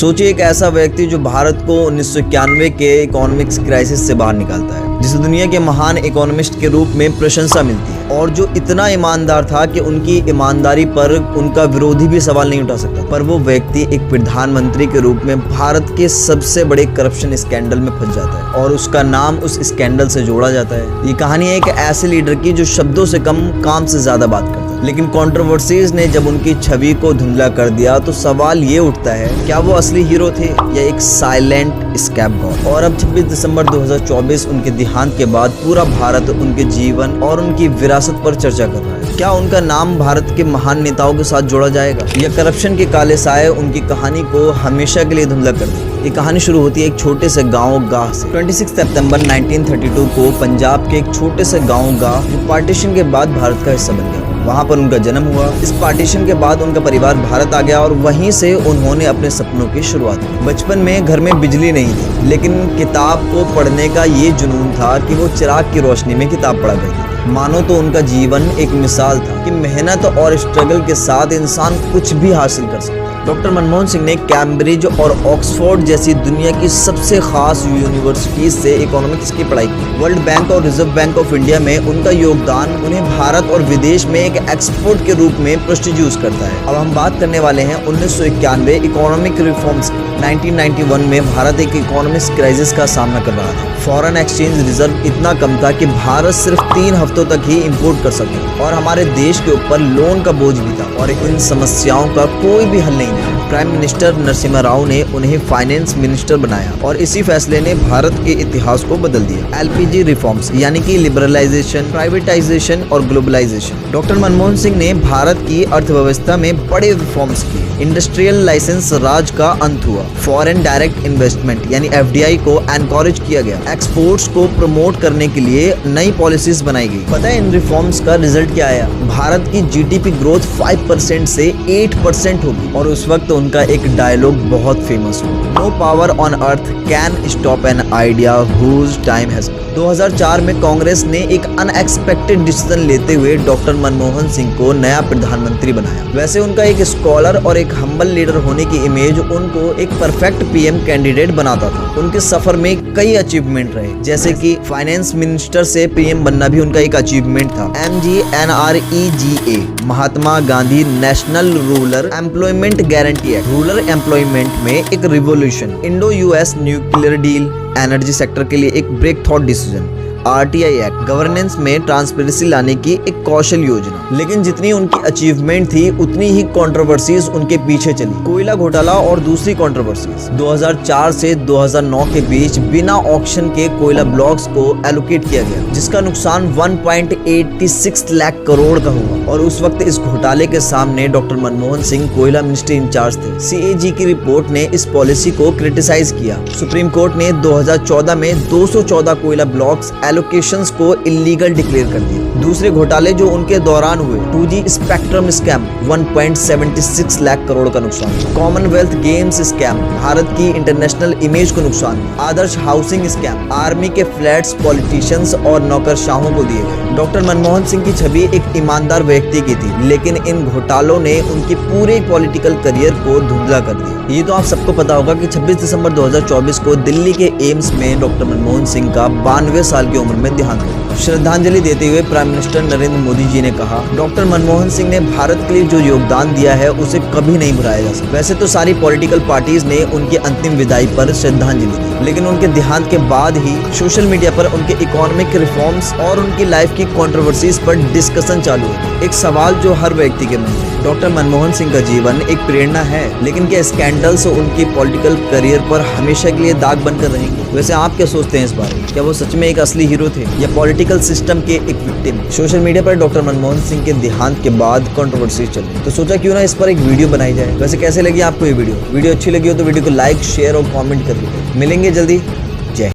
सोचिए एक ऐसा व्यक्ति जो भारत को 1991 के इकोनॉमिक्स क्राइसिस से बाहर निकालता है, जिसे दुनिया के महान इकोनॉमिस्ट के रूप में प्रशंसा मिलती है, और जो इतना ईमानदार था कि उनकी ईमानदारी पर उनका विरोधी भी सवाल नहीं उठा सकता। पर वो व्यक्ति एक प्रधानमंत्री के रूप में भारत के सबसे बड़े करप्शन स्कैंडल में फंस जाता है और उसका नाम उस स्कैंडल से जोड़ा जाता है। ये कहानी है एक ऐसे लीडर की जो शब्दों से कम काम से ज्यादा बात करता है, लेकिन कंट्रोवर्सीज ने जब उनकी छवि को धुंधला कर दिया तो सवाल ये उठता है, क्या वो असली हीरो थे या एक साइलेंट स्कैपगॉट। और अब 26 दिसंबर 2024 उनके देहांत के बाद पूरा भारत उनके जीवन और उनकी विरासत पर चर्चा कर रहा है। क्या उनका नाम भारत के महान नेताओं के साथ जोड़ा जाएगा या करप्शन के काले साए उनकी कहानी को हमेशा के लिए धुंधला कर देंगे। ये कहानी शुरू होती है एक छोटे से गांव गाह से। 26 सितंबर 1932 को पंजाब के एक छोटे से गांव गाह जो पार्टीशन के बाद भारत का हिस्सा बन गया, वहाँ पर उनका जन्म हुआ। इस पार्टीशन के बाद उनका परिवार भारत आ गया और वहीं से उन्होंने अपने सपनों की शुरुआत की। बचपन में घर में बिजली नहीं थी, लेकिन किताब को पढ़ने का ये जुनून था कि वो चिराग की रोशनी में किताब पढ़ा करते थे। मानो तो उनका जीवन एक मिसाल था कि मेहनत और स्ट्रगल के साथ इंसान कुछ भी हासिल कर सकता है। डॉक्टर मनमोहन सिंह ने कैम्ब्रिज और ऑक्सफोर्ड जैसी दुनिया की सबसे खास यूनिवर्सिटीज से इकोनॉमिक्स की पढ़ाई की। वर्ल्ड बैंक और रिजर्व बैंक ऑफ इंडिया में उनका योगदान उन्हें भारत और विदेश में एक एक्सपोर्ट के रूप में प्रेस्टिजियस करता है। अब हम बात करने वाले हैं 1991 इकोनॉमिक रिफॉर्म्स की। 1991 में भारत एक इकोनॉमिक क्राइसिस का सामना कर रहा था। फॉरेन एक्सचेंज रिजर्व इतना कम था कि भारत सिर्फ 3 हफ्तों तक ही इंपोर्ट कर सकता और हमारे देश के ऊपर लोन का बोझ भी था और इन समस्याओं का कोई भी हल नहीं था। प्राइम मिनिस्टर नरसिम्हा राव ने उन्हें फाइनेंस मिनिस्टर बनाया और इसी फैसले ने भारत के इतिहास को बदल दिया। एलपीजी रिफॉर्म्स यानी कि लिबरलाइजेशन, प्राइवेटाइजेशन और ग्लोबलाइजेशन। डॉक्टर मनमोहन सिंह ने भारत की अर्थव्यवस्था में बड़े रिफॉर्म्स किए। इंडस्ट्रियल लाइसेंस राज का अंत हुआ। फॉरेन डायरेक्ट इन्वेस्टमेंट यानी एफडीआई को एनकरेज किया गया। एक्सपोर्ट्स को प्रमोट करने के लिए नई पॉलिसीज बनाई गई। पता है इन रिफॉर्म्स का रिजल्ट क्या आया? भारत की जीडीपी ग्रोथ 5% से 8% होगी। और उस वक्त उनका एक डायलॉग बहुत फेमस हुआ, no power on earth can stop an idea whose time has come. 2004 में कांग्रेस ने एक अनएक्सपेक्टेड डिसीजन लेते हुए डॉक्टर मनमोहन सिंह को नया प्रधानमंत्री बनाया। वैसे उनका एक स्कॉलर और एक हम्बल लीडर होने की इमेज उनको एक परफेक्ट पीएम कैंडिडेट बनाता था। उनके सफर में कई अचीवमेंट रहे, जैसे कि फाइनेंस मिनिस्टर से पीएम बनना भी उनका एक अचीवमेंट था। MGNREGA Mahatma Gandhi national rural employment guarantee act, rural employment में एक revolution. Indo US nuclear deal, energy sector के लिए एक breakthrough decision. RTI act, governance में ट्रांसपेरेंसी लाने की एक कौशल योजना। लेकिन जितनी उनकी अचीवमेंट थी उतनी ही कंट्रोवर्सीज उनके पीछे चली। कोयला घोटाला और दूसरी कंट्रोवर्सीज। 2004 से 2009 के बीच बिना ऑक्शन के कोयला ब्लॉक्स को एलोकेट किया गया, जिसका नुकसान 1.86 लाख करोड़ का हुआ। और उस वक्त इस घोटाले के सामने डॉक्टर मनमोहन सिंह कोयला मिनिस्टर इंचार्ज थे। सीएजी की रिपोर्ट ने इस पॉलिसी को क्रिटिसाइज किया। सुप्रीम कोर्ट ने 2014 में 214 कोयला ब्लॉक्स एलोकेशंस को इलीगल डिक्लेयर कर दिया। दूसरे घोटाले जो उनके दौरान हुए, 2G spectrum scam, 1.76 lakh crore का नुकसान। कॉमनवेल्थ गेम्स स्कैम, भारत की इंटरनेशनल इमेज को नुकसान। आदर्श हाउसिंग स्कैम, आर्मी के फ्लैट्स पॉलिटिशियंस और नौकरशाहों को दिए गए। डॉक्टर मनमोहन सिंह की छवि एक ईमानदार व्यक्ति की थी, लेकिन इन घोटालों ने उनकी पूरे पॉलिटिकल करियर को धुंधला कर दिया। ये तो आप सबको पता होगा कि 26 दिसंबर 2024 को दिल्ली के एम्स में डॉक्टर मनमोहन सिंह का 92 साल की उम्र में देहांत हुआ। श्रद्धांजलि देते हुए प्राइम मिनिस्टर नरेंद्र मोदी जी ने कहा, डॉक्टर मनमोहन सिंह ने भारत के लिए जो योगदान दिया है उसे कभी नहीं भुलाया जा सकता। वैसे तो सारी पॉलिटिकल पार्टीज ने उनकी अंतिम विदाई पर श्रद्धांजलि दी, लेकिन उनके देहांत के बाद ही सोशल मीडिया पर उनके इकोनॉमिक रिफॉर्म्स और उनकी लाइफ की कंट्रोवर्सीज पर डिस्कशन चालू है। एक सवाल जो हर व्यक्ति के मन में, डॉक्टर मनमोहन सिंह का जीवन एक प्रेरणा है, लेकिन क्या स्कैंडल्स उनकी पॉलिटिकल करियर पर हमेशा के लिए दाग बनकर रहेंगे? वैसे आप क्या सोचते हैं इस बारे में? क्या वो सच में एक असली हीरो थे या पॉलिटिकल सिस्टम के एक विक्टिम? सोशल मीडिया पर डॉक्टर मनमोहन सिंह के देहांत के बाद कंट्रोवर्सी चल रही, तो सोचा क्यों ना इस पर एक वीडियो बनाई जाए। वैसे कैसे लगी आपको ये वीडियो अच्छी लगी हो तो वीडियो को लाइक, शेयर और कमेंट कर दीजिए। मिलेंगे जल्दी